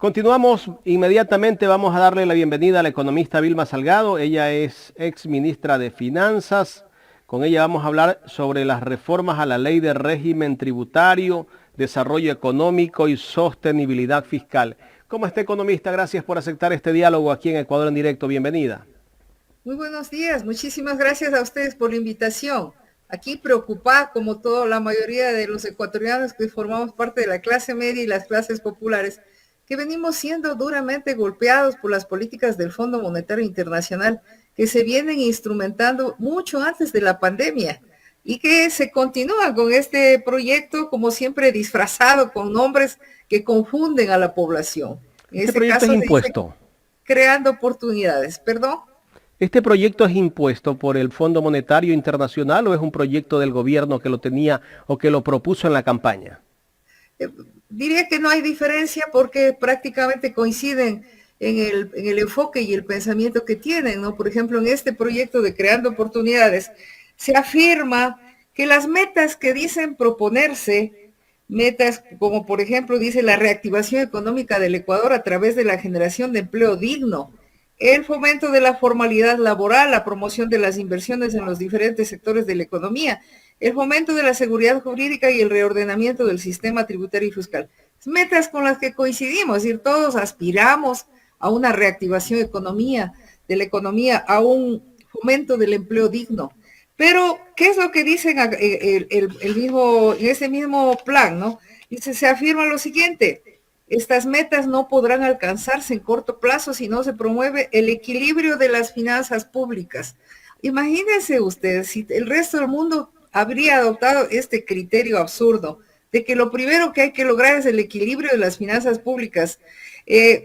Continuamos inmediatamente, vamos a darle la bienvenida a la economista Vilma Salgado. Ella es ex ministra de Finanzas. Con ella vamos a hablar sobre las reformas a la ley de régimen tributario, desarrollo económico y sostenibilidad fiscal. ¿Cómo está, economista? Gracias por aceptar este diálogo aquí en Ecuador en Directo. Bienvenida. Muy buenos días, muchísimas gracias a ustedes por la invitación. Aquí preocupada, como toda la mayoría de los ecuatorianos que formamos parte de la clase media y las clases populares, que venimos siendo duramente golpeados por las políticas del Fondo Monetario Internacional que se vienen instrumentando mucho antes de la pandemia y que se continúa con este proyecto, como siempre, disfrazado con nombres que confunden a la población. En Este este proyecto es caso se dice impuesto. creando oportunidades. ¿Perdón? ¿Este proyecto es impuesto por el Fondo Monetario Internacional o es un proyecto del gobierno que lo tenía o que lo propuso en la campaña? Eh, Diría que no hay diferencia porque prácticamente coinciden en el enfoque y el pensamiento que tienen, ¿no? Por ejemplo, en este proyecto de Creando Oportunidades, se afirma que las metas que dicen proponerse, metas como por ejemplo dice la reactivación económica del Ecuador a través de la generación de empleo digno, el fomento de la formalidad laboral, la promoción de las inversiones en los diferentes sectores de la economía, el fomento de la seguridad jurídica y el reordenamiento del sistema tributario y fiscal. Metas con las que coincidimos, es decir, todos aspiramos a una reactivación de la economía, a un fomento del empleo digno. Pero, ¿qué es lo que dicen en ese mismo plan, ¿no? Dice, se afirma lo siguiente: estas metas no podrán alcanzarse en corto plazo si no se promueve el equilibrio de las finanzas públicas. Imagínense ustedes si el resto del mundo habría adoptado este criterio absurdo de que lo primero que hay que lograr es el equilibrio de las finanzas públicas.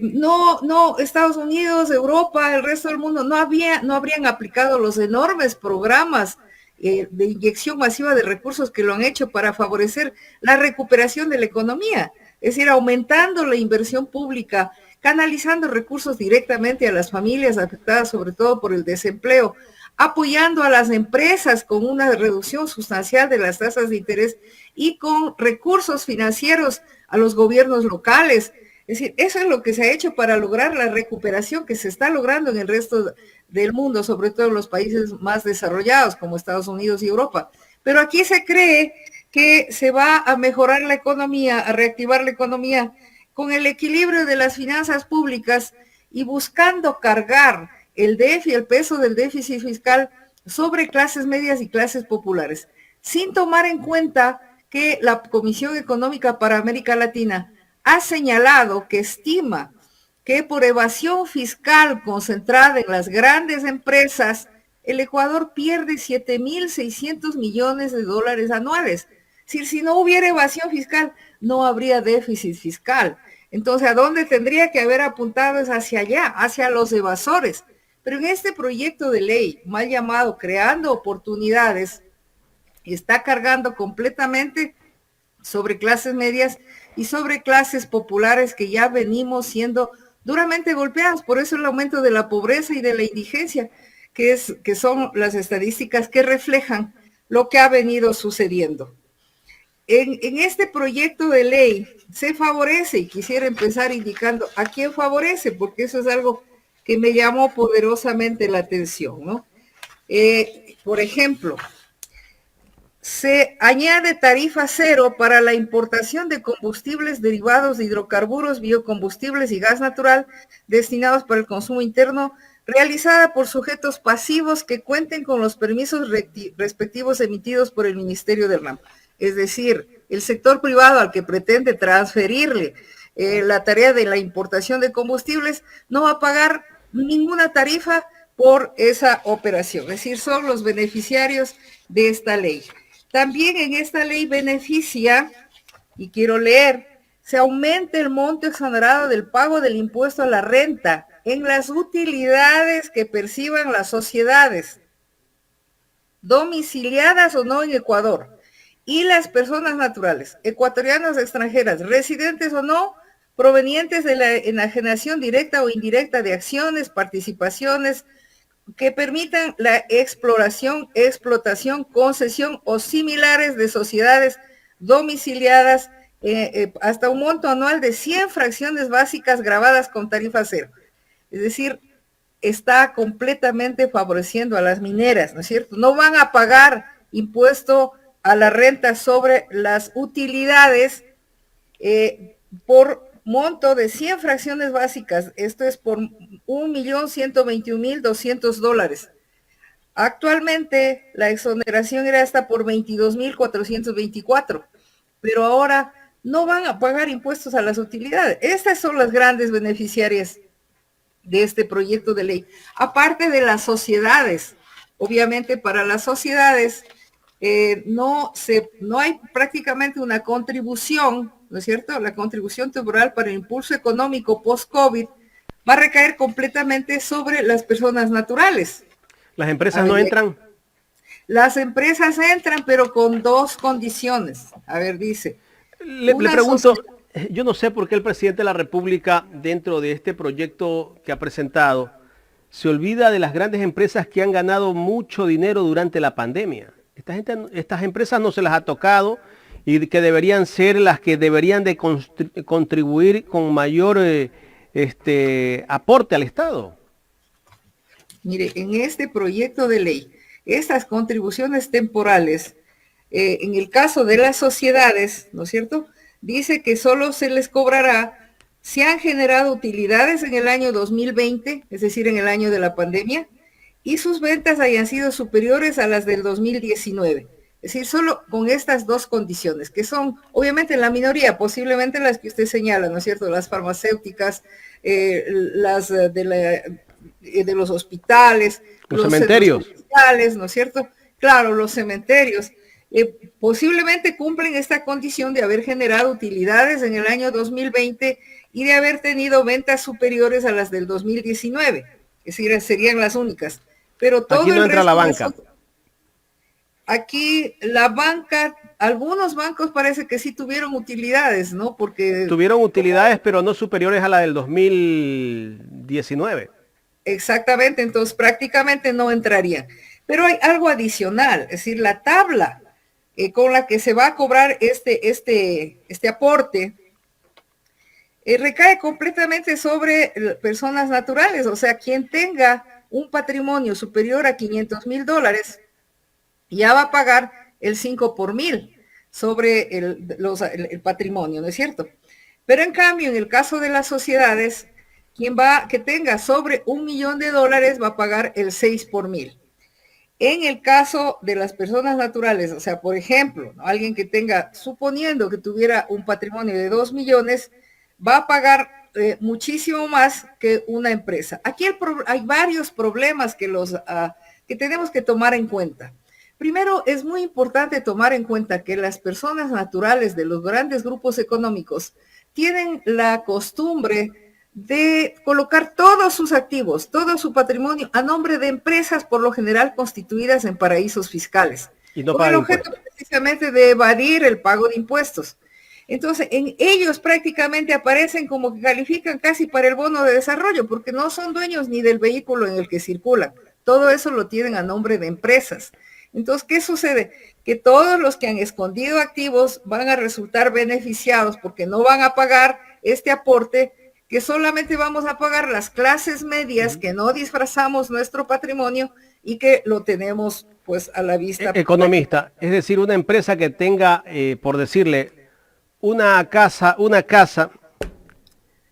No, Estados Unidos, Europa, el resto del mundo no habrían aplicado los enormes programas de inyección masiva de recursos que lo han hecho para favorecer la recuperación de la economía, es decir, aumentando la inversión pública, canalizando recursos directamente a las familias afectadas sobre todo por el desempleo, apoyando a las empresas con una reducción sustancial de las tasas de interés y con recursos financieros a los gobiernos locales. Es decir, eso es lo que se ha hecho para lograr la recuperación que se está logrando en el resto del mundo, sobre todo en los países más desarrollados como Estados Unidos y Europa. Pero aquí se cree que se va a mejorar la economía, a reactivar la economía con el equilibrio de las finanzas públicas y buscando cargar el peso del déficit fiscal sobre clases medias y clases populares, sin tomar en cuenta que la Comisión Económica para América Latina ha señalado que estima que por evasión fiscal concentrada en las grandes empresas, el Ecuador pierde 7.600 millones de dólares anuales. Es decir, si no hubiera evasión fiscal, no habría déficit fiscal. Entonces, ¿a dónde tendría que haber apuntado? Es hacia allá, hacia los evasores. Pero en este proyecto de ley, mal llamado Creando Oportunidades, está cargando completamente sobre clases medias y sobre clases populares que ya venimos siendo duramente golpeadas. Por eso el aumento de la pobreza y de la indigencia, que son las estadísticas que reflejan lo que ha venido sucediendo. En este proyecto de ley se favorece, y quisiera empezar indicando a quién favorece, porque eso es algo que me llamó poderosamente la atención, ¿no? Por ejemplo, se añade tarifa cero para la importación de combustibles derivados de hidrocarburos, biocombustibles y gas natural destinados para el consumo interno, realizada por sujetos pasivos que cuenten con los permisos respectivos emitidos por el Ministerio del Ramo. Es decir, el sector privado al que pretende transferirle la tarea de la importación de combustibles no va a pagar ninguna tarifa por esa operación. Es decir, son los beneficiarios de esta ley. También en esta ley beneficia, y quiero leer, se aumenta el monto exonerado del pago del impuesto a la renta en las utilidades que perciban las sociedades, domiciliadas o no en Ecuador, y las personas naturales, ecuatorianas o extranjeras, residentes o no, provenientes de la enajenación directa o indirecta de acciones, participaciones, que permitan la exploración, explotación, concesión o similares de sociedades domiciliadas hasta un monto anual de 100 fracciones básicas grabadas con tarifa cero. Es decir, está completamente favoreciendo a las mineras, ¿no es cierto? No van a pagar impuesto a la renta sobre las utilidades por monto de 100 fracciones básicas. Esto es por $1.121.200. Actualmente la exoneración era hasta por 22.424, pero ahora no van a pagar impuestos a las utilidades. Estas son las grandes beneficiarias de este proyecto de ley. Aparte de las sociedades, obviamente para las sociedades no hay prácticamente una contribución, ¿no es cierto? La contribución temporal para el impulso económico post-COVID va a recaer completamente sobre las personas naturales. ¿Las empresas no entran? Las empresas entran, pero con dos condiciones. A ver, dice. Le pregunto, yo no sé por qué el presidente de la República, dentro de este proyecto que ha presentado, se olvida de las grandes empresas que han ganado mucho dinero durante la pandemia. Estas empresas no se las ha tocado y que deberían ser las que deberían de contribuir con mayor aporte al Estado. Mire, en este proyecto de ley, estas contribuciones temporales, en el caso de las sociedades, ¿no es cierto?, dice que solo se les cobrará si han generado utilidades en el año 2020, es decir, en el año de la pandemia, y sus ventas hayan sido superiores a las del 2019. Es decir, solo con estas dos condiciones, que son obviamente la minoría, posiblemente las que usted señala, ¿no es cierto?, las farmacéuticas, las de los hospitales, los cementerios, hospitales, ¿no es cierto? Claro, los cementerios. Posiblemente cumplen esta condición de haber generado utilidades en el año 2020 y de haber tenido ventas superiores a las del 2019, es decir, serían las únicas. Pero todo aquí no entra la banca. Aquí la banca, algunos bancos parece que sí tuvieron utilidades, ¿no? Porque tuvieron utilidades, pero no superiores a la del 2019. Exactamente, entonces prácticamente no entrarían. Pero hay algo adicional, es decir, la tabla con la que se va a cobrar este aporte recae completamente sobre personas naturales, o sea, quien tenga un patrimonio superior a $500,000 ya va a pagar el 5 por mil sobre el patrimonio, ¿no es cierto? Pero en cambio, en el caso de las sociedades, que tenga sobre $1 millón va a pagar el 6 por mil. En el caso de las personas naturales, o sea, por ejemplo, ¿no?, alguien que tenga, suponiendo que tuviera un patrimonio de 2 millones, va a pagar muchísimo más que una empresa. Aquí hay varios problemas que tenemos que tomar en cuenta. Primero, es muy importante tomar en cuenta que las personas naturales de los grandes grupos económicos tienen la costumbre de colocar todos sus activos, todo su patrimonio a nombre de empresas por lo general constituidas en paraísos fiscales, y no con el objeto precisamente de evadir el pago de impuestos. Entonces, en ellos prácticamente aparecen como que califican casi para el bono de desarrollo, porque no son dueños ni del vehículo en el que circulan. Todo eso lo tienen a nombre de empresas. Entonces, ¿qué sucede? Que todos los que han escondido activos van a resultar beneficiados porque no van a pagar este aporte, que solamente vamos a pagar las clases medias que no disfrazamos nuestro patrimonio y que lo tenemos pues a la vista. Economista, es decir, una empresa que tenga, por decirle, una casa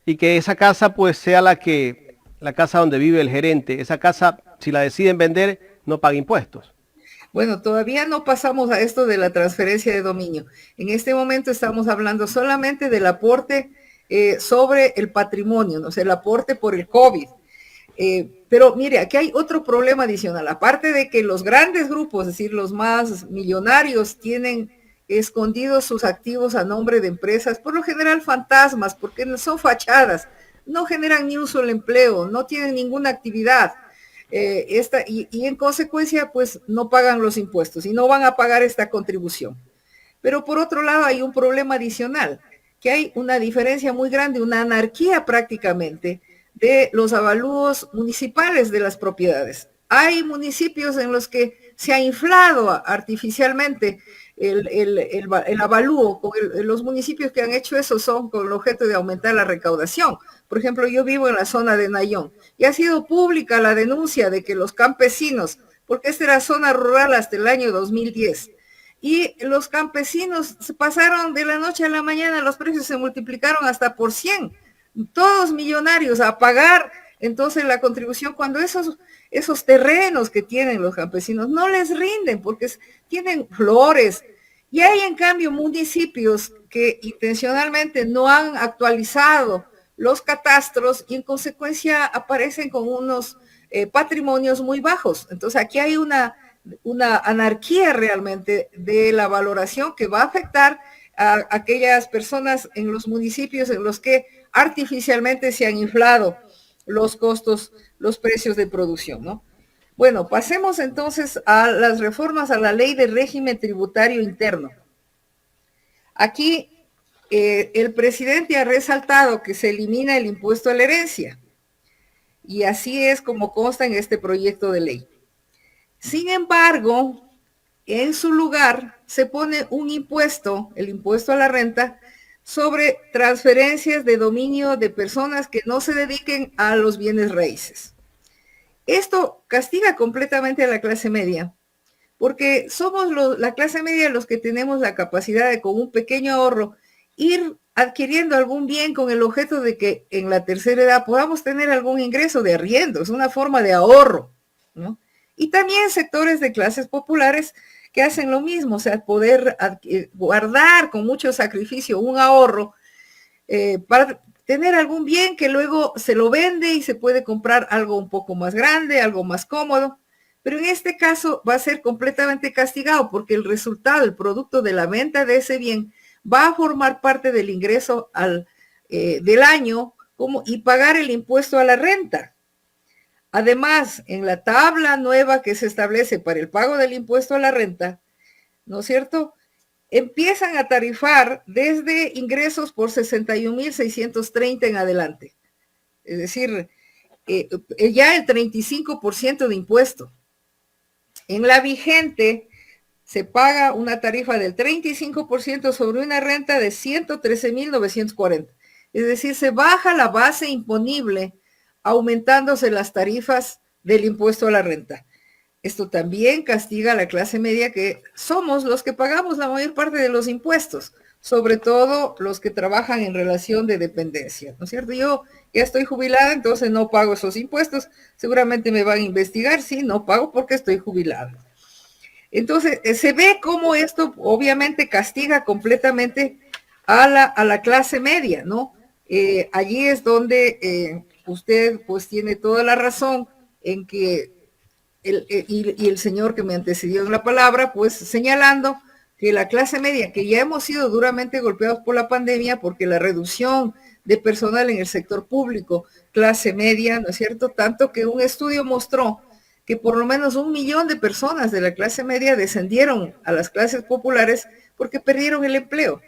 y que esa casa pues sea la casa donde vive el gerente, esa casa, si la deciden vender, no paga impuestos. Bueno, todavía no pasamos a esto de la transferencia de dominio. En este momento estamos hablando solamente del aporte sobre el patrimonio, ¿no? O sea, el aporte por el COVID. Pero mire, aquí hay otro problema adicional. Aparte de que los grandes grupos, es decir, los más millonarios, tienen escondidos sus activos a nombre de empresas, por lo general fantasmas, porque son fachadas, no generan ni un solo empleo, no tienen ninguna actividad. Y en consecuencia, pues no pagan los impuestos y no van a pagar esta contribución. Pero por otro lado hay un problema adicional, que hay una diferencia muy grande, una anarquía prácticamente de los avalúos municipales de las propiedades. Hay municipios en los que se ha inflado artificialmente el avalúo. Los municipios que han hecho eso son con el objeto de aumentar la recaudación. Por ejemplo, yo vivo en la zona de Nayón y ha sido pública la denuncia de que los campesinos, porque esta era zona rural hasta el año 2010, y los campesinos se pasaron de la noche a la mañana, los precios se multiplicaron hasta por 100, todos millonarios a pagar entonces la contribución cuando esos terrenos que tienen los campesinos no les rinden porque tienen flores. Y hay en cambio municipios que intencionalmente no han actualizado los catastros y en consecuencia aparecen con unos patrimonios muy bajos. Entonces aquí hay una anarquía realmente de la valoración que va a afectar a aquellas personas en los municipios en los que artificialmente se han inflado los costos, los precios de producción, ¿no? Bueno, pasemos entonces a las reformas a la ley de régimen tributario interno. Aquí el presidente ha resaltado que se elimina el impuesto a la herencia y así es como consta en este proyecto de ley. Sin embargo, en su lugar se pone un impuesto, el impuesto a la renta, sobre transferencias de dominio de personas que no se dediquen a los bienes raíces. Esto castiga completamente a la clase media, porque somos la clase media los que tenemos la capacidad de, con un pequeño ahorro, ir adquiriendo algún bien con el objeto de que en la tercera edad podamos tener algún ingreso de arriendo. Es una forma de ahorro, ¿no? Y también sectores de clases populares que hacen lo mismo, o sea, poder guardar con mucho sacrificio un ahorro para tener algún bien que luego se lo vende y se puede comprar algo un poco más grande, algo más cómodo. Pero en este caso va a ser completamente castigado porque el resultado, el producto de la venta de ese bien va a formar parte del ingreso del año y pagar el impuesto a la renta. Además, en la tabla nueva que se establece para el pago del impuesto a la renta, ¿no es cierto?, empiezan a tarifar desde ingresos por 61,630 en adelante. Es decir, ya el 35% de impuesto. En la vigente se paga una tarifa del 35% sobre una renta de 113,940. Es decir, se baja la base imponible aumentándose las tarifas del impuesto a la renta. Esto también castiga a la clase media, que somos los que pagamos la mayor parte de los impuestos, sobre todo los que trabajan en relación de dependencia, ¿no es cierto? Yo ya estoy jubilada, entonces no pago esos impuestos. Seguramente me van a investigar, sí, no pago porque estoy jubilada. Entonces, se ve cómo esto obviamente castiga completamente a la clase media, ¿no? Allí es donde usted pues tiene toda la razón en que y el señor que me antecedió en la palabra, pues señalando que la clase media, que ya hemos sido duramente golpeados por la pandemia, porque la reducción de personal en el sector público, clase media, ¿no es cierto? Tanto que un estudio mostró que por lo menos 1 millón de personas de la clase media descendieron a las clases populares porque perdieron el empleo.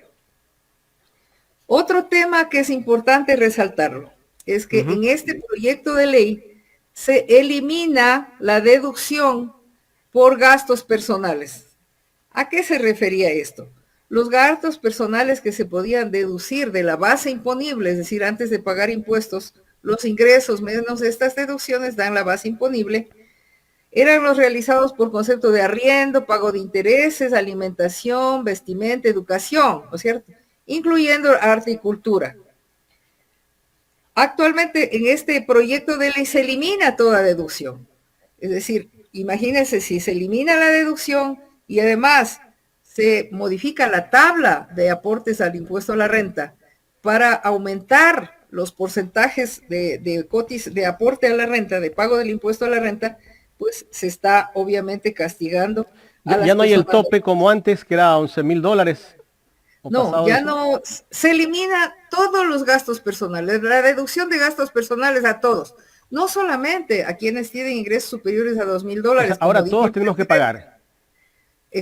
Otro tema que es importante resaltarlo es que en este proyecto de ley se elimina la deducción por gastos personales. ¿A qué se refería esto? Los gastos personales que se podían deducir de la base imponible, es decir, antes de pagar impuestos, los ingresos menos estas deducciones dan la base imponible, eran los realizados por concepto de arriendo, pago de intereses, alimentación, vestimenta, educación, ¿no es cierto?, incluyendo arte y cultura. Actualmente en este proyecto de ley se elimina toda deducción. Es decir, imagínense si se elimina la deducción y además se modifica la tabla de aportes al impuesto a la renta para aumentar los porcentajes de aporte a la renta, de pago del impuesto a la renta, pues se está obviamente castigando a las personas. Ya no hay el tope como antes, que era $11,000. No, ya no, se elimina todos los gastos personales, la deducción de gastos personales a todos, no solamente a quienes tienen ingresos superiores a $2,000. O sea, ahora todos tenemos que pagar.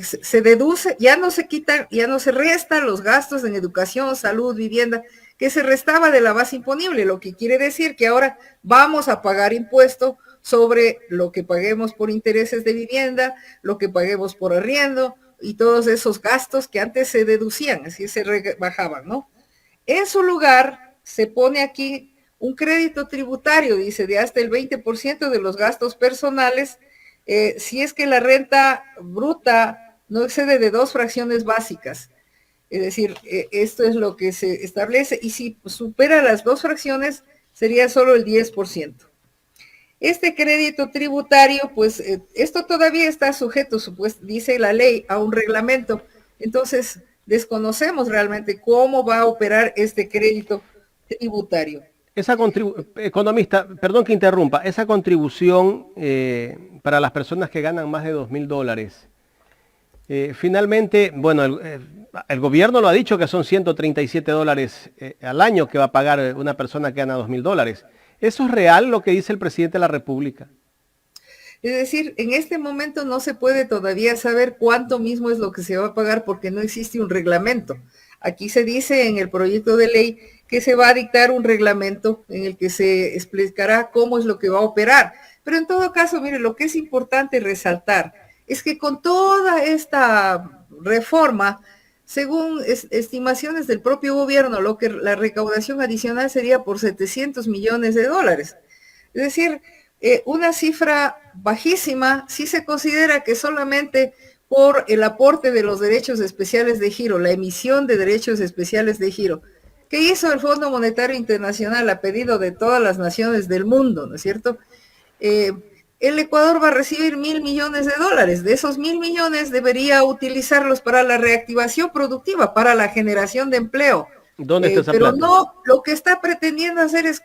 Se deduce, ya no se quitan, ya no se restan los gastos en educación, salud, vivienda, que se restaba de la base imponible, lo que quiere decir que ahora vamos a pagar impuesto sobre lo que paguemos por intereses de vivienda, lo que paguemos por arriendo, y todos esos gastos que antes se deducían, así se rebajaban, ¿no? En su lugar, se pone aquí un crédito tributario, dice, de hasta el 20% de los gastos personales, si es que la renta bruta no excede de 2 fracciones básicas. Es decir, esto es lo que se establece, y si supera las 2 fracciones, sería solo el 10%. Este crédito tributario, pues esto todavía está sujeto, dice la ley, a un reglamento. Entonces, desconocemos realmente cómo va a operar este crédito tributario. Economista, perdón que interrumpa, esa contribución para las personas que ganan más de $2.000, finalmente, bueno, el gobierno lo ha dicho que son $137 al año que va a pagar una persona que gana $2.000. ¿Eso es real lo que dice el presidente de la República? Es decir, en este momento no se puede todavía saber cuánto mismo es lo que se va a pagar porque no existe un reglamento. Aquí se dice en el proyecto de ley que se va a dictar un reglamento en el que se explicará cómo es lo que va a operar. Pero en todo caso, mire, lo que es importante resaltar es que con toda esta reforma, según estimaciones del propio gobierno, la recaudación adicional sería por $700 millones. Es decir, una cifra bajísima si se considera que solamente por el aporte de los derechos especiales de giro, la emisión de derechos especiales de giro, que hizo el Fondo Monetario Internacional a pedido de todas las naciones del mundo, ¿no es cierto? El Ecuador va a recibir $1.000 millones. De esos $1.000 millones debería utilizarlos para la reactivación productiva, para la generación de empleo. ¿Dónde está esa pero plata? no, lo que está pretendiendo hacer es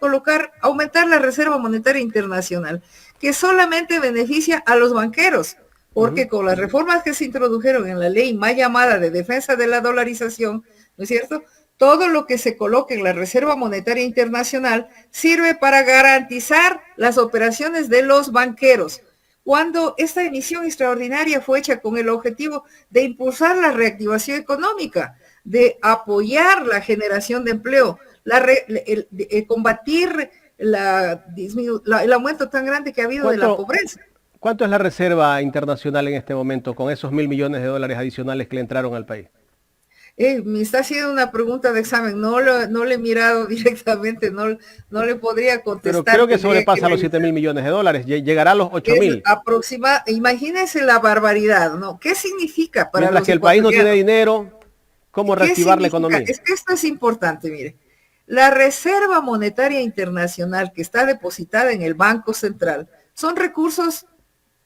aumentar la Reserva Monetaria Internacional, que solamente beneficia a los banqueros, porque con las reformas que se introdujeron en la ley más llamada de defensa de la dolarización, ¿no es cierto? Todo lo que se coloque en la Reserva Monetaria Internacional sirve para garantizar las operaciones de los banqueros. Cuando esta emisión extraordinaria fue hecha con el objetivo de impulsar la reactivación económica, de apoyar la generación de empleo, combatir el aumento tan grande que ha habido de la pobreza. ¿Cuánto es la Reserva Internacional en este momento con esos $1.000 millones adicionales que le entraron al país? Me está haciendo una pregunta de examen, no le he mirado directamente, no le podría contestar. Pero creo que sobrepasa los $7.000 millones, llegará a los 8.000. Imagínense la barbaridad, ¿no? ¿Qué significa para mientras que el país no tiene dinero, cómo reactivar la economía? Es que esto es importante, mire. La Reserva Monetaria Internacional que está depositada en el Banco Central son recursos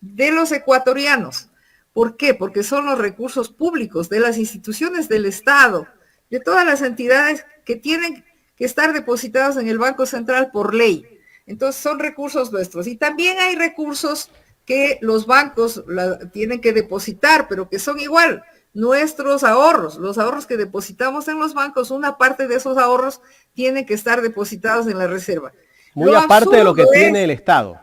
de los ecuatorianos. ¿Por qué? Porque son los recursos públicos de las instituciones del Estado, de todas las entidades que tienen que estar depositados en el Banco Central por ley. Entonces son recursos nuestros. Y también hay recursos que los bancos tienen que depositar, pero que son igual nuestros ahorros. Los ahorros que depositamos en los bancos, una parte de esos ahorros tienen que estar depositados en la reserva. Muy aparte de lo que tiene el Estado.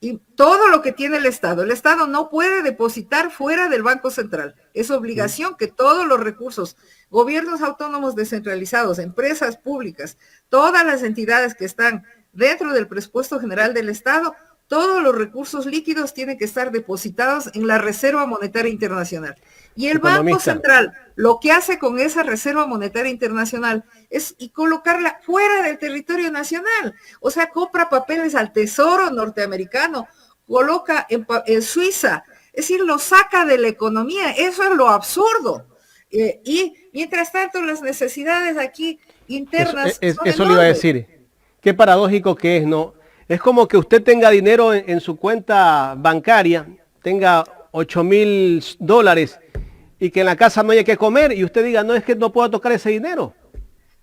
Y todo lo que tiene el Estado no puede depositar fuera del Banco Central. Es obligación que todos los recursos, gobiernos autónomos descentralizados, empresas públicas, todas las entidades que están dentro del presupuesto general del Estado, todos los recursos líquidos tienen que estar depositados en la Reserva Monetaria Internacional. Y el Banco Central lo que hace con esa Reserva Monetaria Internacional es colocarla fuera del territorio nacional. O sea, compra papeles al Tesoro norteamericano, coloca en Suiza, es decir, lo saca de la economía. Eso es lo absurdo. Y mientras tanto, las necesidades aquí internas eso le iba a decir. Qué paradójico que es, ¿no? Es como que usted tenga dinero en su cuenta bancaria, tenga $8.000 y que en la casa no haya que comer y usted diga, no, es que no puedo tocar ese dinero.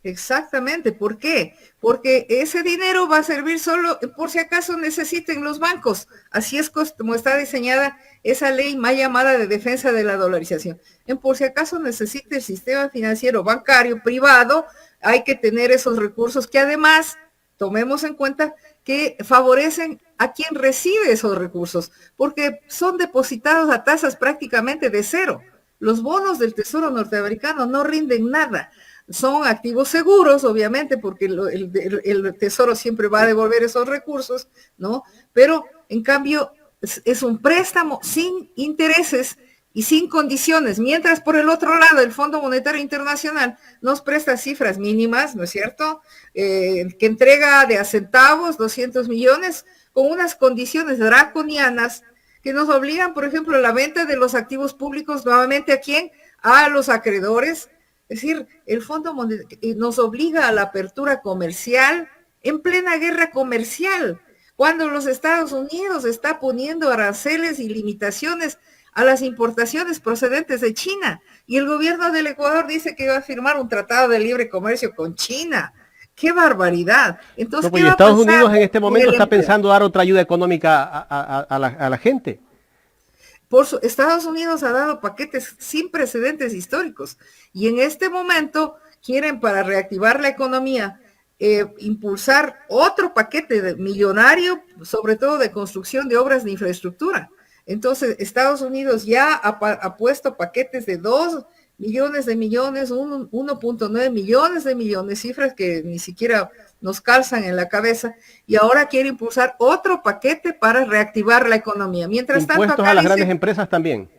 Exactamente, ¿por qué? Porque ese dinero va a servir solo por si acaso necesiten los bancos. Así es como está diseñada esa ley más llamada de defensa de la dolarización. Por si acaso necesite el sistema financiero bancario privado, hay que tener esos recursos que además tomemos en cuenta que favorecen a quien recibe esos recursos, porque son depositados a tasas prácticamente de cero. Los bonos del Tesoro norteamericano no rinden nada. Son activos seguros, obviamente, porque el Tesoro siempre va a devolver esos recursos, ¿no? Pero, en cambio, es un préstamo sin intereses y sin condiciones, mientras por el otro lado el Fondo Monetario Internacional nos presta cifras mínimas, ¿no es cierto?, que entrega de a centavos 200 millones con unas condiciones draconianas que nos obligan, por ejemplo, a la venta de los activos públicos nuevamente ¿a quién? A los acreedores. Es decir, el Fondo Monetario nos obliga a la apertura comercial en plena guerra comercial, cuando los Estados Unidos está poniendo aranceles y limitaciones a las importaciones procedentes de China. Y el gobierno del Ecuador dice que va a firmar un tratado de libre comercio con China. ¡Qué barbaridad! Entonces, no, pues, Estados Unidos en este momento está pensando dar otra ayuda económica a la gente. Estados Unidos ha dado paquetes sin precedentes históricos y en este momento quieren, para reactivar la economía, impulsar otro paquete millonario, sobre todo de construcción de obras de infraestructura. Entonces, Estados Unidos ya ha puesto paquetes de 2 millones de millones, 1.9 millones de millones, cifras que ni siquiera nos calzan en la cabeza, y ahora quiere impulsar otro paquete para reactivar la economía. Mientras tanto, impuestos a las grandes empresas también.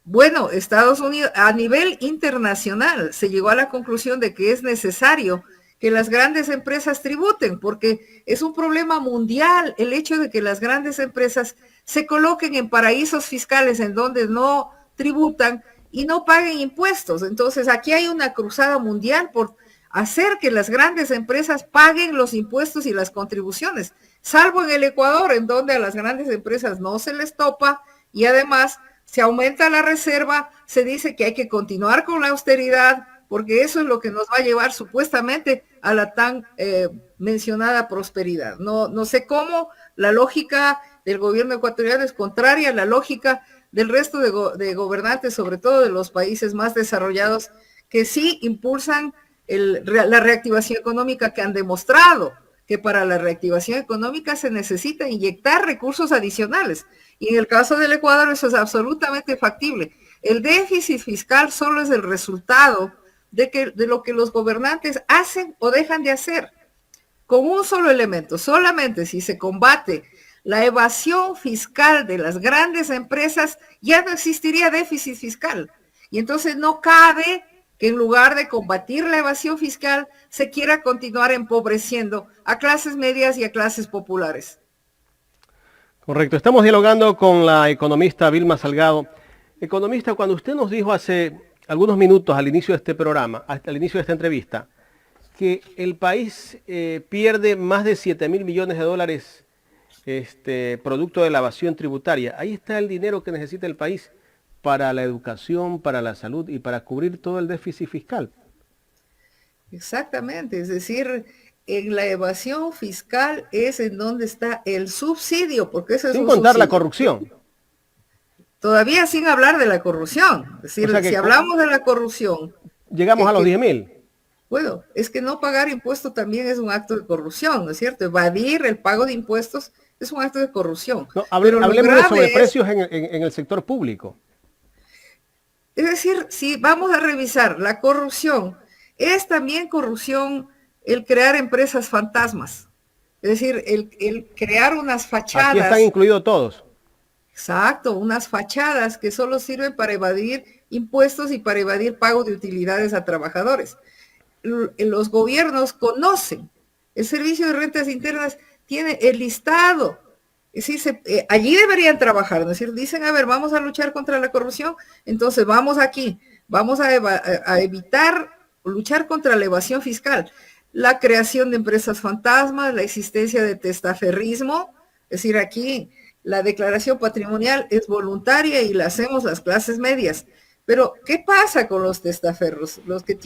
Bueno, Estados Unidos, a nivel internacional, se llegó a la conclusión de que es necesario que las grandes empresas tributen, porque es un problema mundial el hecho de que las grandes empresas se coloquen en paraísos fiscales en donde no tributan y no paguen impuestos. Entonces, aquí hay una cruzada mundial por hacer que las grandes empresas paguen los impuestos y las contribuciones, salvo en el Ecuador, en donde a las grandes empresas no se les topa y además se aumenta la reserva, se dice que hay que continuar con la austeridad, porque eso es lo que nos va a llevar supuestamente a la tan mencionada prosperidad. No sé cómo la lógica del gobierno ecuatoriano es contraria a la lógica del resto de gobernantes, sobre todo de los países más desarrollados, que sí impulsan la reactivación económica, que han demostrado que para la reactivación económica se necesita inyectar recursos adicionales. Y en el caso del Ecuador eso es absolutamente factible. El déficit fiscal solo es el resultado de lo que los gobernantes hacen o dejan de hacer, con un solo elemento. Solamente si se combate la evasión fiscal de las grandes empresas, ya no existiría déficit fiscal. Y entonces no cabe que en lugar de combatir la evasión fiscal, se quiera continuar empobreciendo a clases medias y a clases populares. Correcto. Estamos dialogando con la economista Vilma Salgado. Economista, cuando usted nos dijo hace algunos minutos al inicio de este programa, al inicio de esta entrevista, que el país pierde más de 7.000 millones de dólares producto de la evasión tributaria. Ahí está el dinero que necesita el país para la educación, para la salud y para cubrir todo el déficit fiscal. Exactamente, es decir, en la evasión fiscal es en donde está el subsidio, porque eso es sin un contar subsidio. La corrupción. Todavía sin hablar de la corrupción. Es decir, o sea, si hablamos de la corrupción, llegamos a los 10.000. Bueno, es que no pagar impuestos también es un acto de corrupción, ¿no es cierto? Evadir el pago de impuestos es un acto de corrupción. No, hablemos de sobreprecios en el sector público. Es decir, si vamos a revisar la corrupción, es también corrupción el crear empresas fantasmas. Es decir, el crear unas fachadas. Aquí están incluidos todos. Exacto, unas fachadas que solo sirven para evadir impuestos y para evadir pago de utilidades a trabajadores. Los gobiernos conocen, el Servicio de Rentas Internas tiene el listado, es decir, allí deberían trabajar, ¿no es decir? Dicen, a ver, vamos a luchar contra la corrupción, entonces vamos aquí, vamos a evitar, luchar contra la evasión fiscal, la creación de empresas fantasmas, la existencia de testaferrismo, es decir, aquí la declaración patrimonial es voluntaria y la hacemos las clases medias. Pero, ¿qué pasa con los testaferros? Los que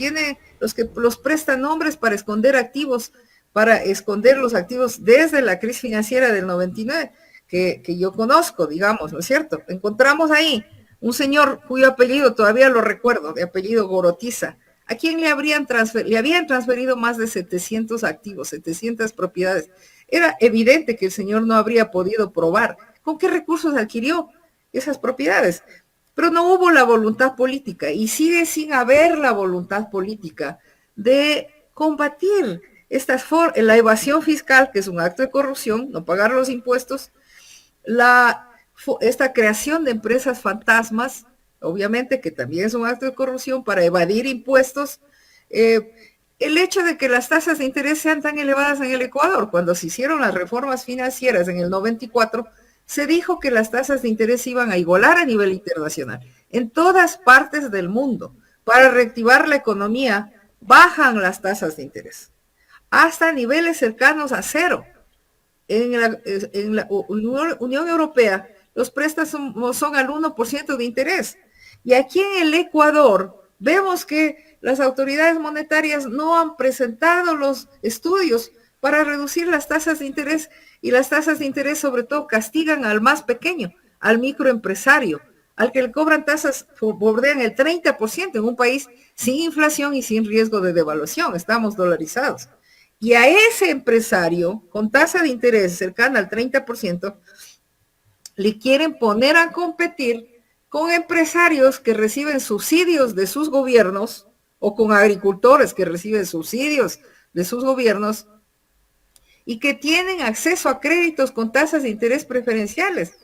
los prestan nombres para esconder activos, para esconder los activos desde la crisis financiera del 99, que yo conozco, digamos, ¿no es cierto? Encontramos ahí un señor cuyo apellido todavía lo recuerdo, de apellido Gorotiza, a quien le habían transferido más de 700 activos, 700 propiedades. Era evidente que el señor no habría podido probar con qué recursos adquirió esas propiedades. Pero no hubo la voluntad política y sigue sin haber la voluntad política de combatir la evasión fiscal, que es un acto de corrupción, no pagar los impuestos, la esta creación de empresas fantasmas, obviamente que también es un acto de corrupción para evadir impuestos. El hecho de que las tasas de interés sean tan elevadas en el Ecuador, cuando se hicieron las reformas financieras en el 94, se dijo que las tasas de interés iban a igualar a nivel internacional. En todas partes del mundo, para reactivar la economía, bajan las tasas de interés, hasta niveles cercanos a cero. En la Unión Europea, los préstamos son al 1% de interés. Y aquí en el Ecuador, vemos que las autoridades monetarias no han presentado los estudios para reducir las tasas de interés, y las tasas de interés sobre todo castigan al más pequeño, al microempresario, al que le cobran tasas que bordean el 30% en un país sin inflación y sin riesgo de devaluación. Estamos dolarizados. Y a ese empresario con tasa de interés cercana al 30%, le quieren poner a competir con empresarios que reciben subsidios de sus gobiernos o con agricultores que reciben subsidios de sus gobiernos y que tienen acceso a créditos con tasas de interés preferenciales,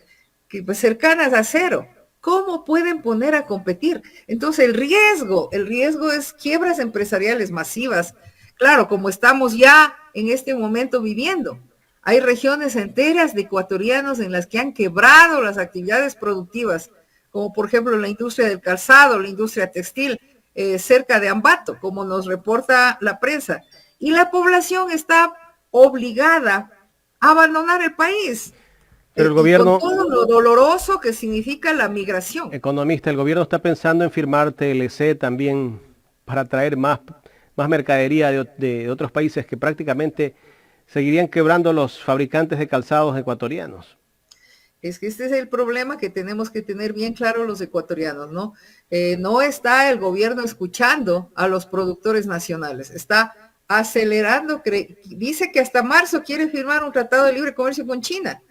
que pues cercanas a cero. ¿Cómo pueden poner a competir? Entonces el riesgo es quiebras empresariales masivas. Claro, como estamos ya en este momento viviendo. Hay regiones enteras de ecuatorianos en las que han quebrado las actividades productivas, como por ejemplo la industria del calzado, la industria textil, cerca de Ambato, como nos reporta la prensa. Y la población está obligada a abandonar el país. Pero el gobierno, con todo lo doloroso que significa la migración. Economista, el gobierno está pensando en firmar TLC también para traer más mercadería de otros países que prácticamente seguirían quebrando los fabricantes de calzados ecuatorianos. Es que este es el problema que tenemos que tener bien claro los ecuatorianos, ¿no? No está el gobierno escuchando a los productores nacionales, está acelerando, dice que hasta marzo quiere firmar un tratado de libre comercio con China,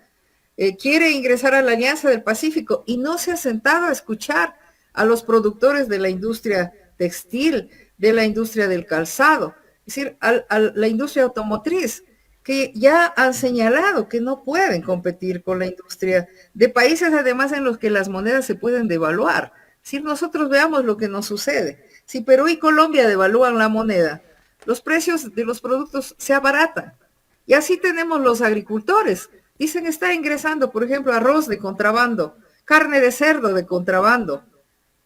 quiere ingresar a la Alianza del Pacífico y no se ha sentado a escuchar a los productores de la industria textil, de la industria del calzado, es decir, a la industria automotriz, que ya han señalado que no pueden competir con la industria de países además en los que las monedas se pueden devaluar. Si nosotros veamos lo que nos sucede, si Perú y Colombia devalúan la moneda, los precios de los productos se abaratan. Y así tenemos los agricultores. Dicen está ingresando, por ejemplo, arroz de contrabando, carne de cerdo de contrabando,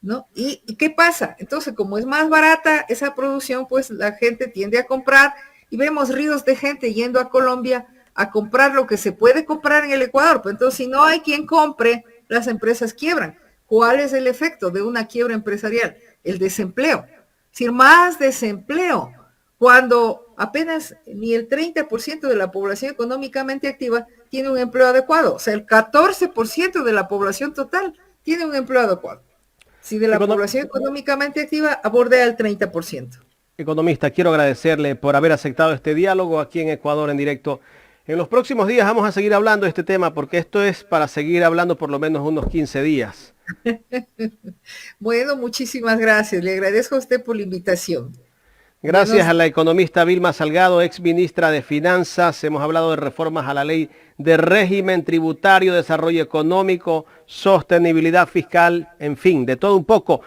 ¿no? ¿Y qué pasa? Entonces, como es más barata esa producción, pues la gente tiende a comprar y vemos ríos de gente yendo a Colombia a comprar lo que se puede comprar en el Ecuador. Pues entonces, si no hay quien compre, las empresas quiebran. ¿Cuál es el efecto de una quiebra empresarial? El desempleo. Es decir, más desempleo, cuando apenas ni el 30% de la población económicamente activa tiene un empleo adecuado. O sea, el 14% de la población total tiene un empleo adecuado. Si de la población económicamente activa bordea el 30%. Economista, quiero agradecerle por haber aceptado este diálogo aquí en Ecuador en directo. En los próximos días vamos a seguir hablando de este tema porque esto es para seguir hablando por lo menos unos 15 días. Bueno, muchísimas gracias. Le agradezco a usted por la invitación. Gracias a la economista Vilma Salgado, ex ministra de Finanzas. Hemos hablado de reformas a la ley de régimen tributario, desarrollo económico, sostenibilidad fiscal, en fin, de todo un poco.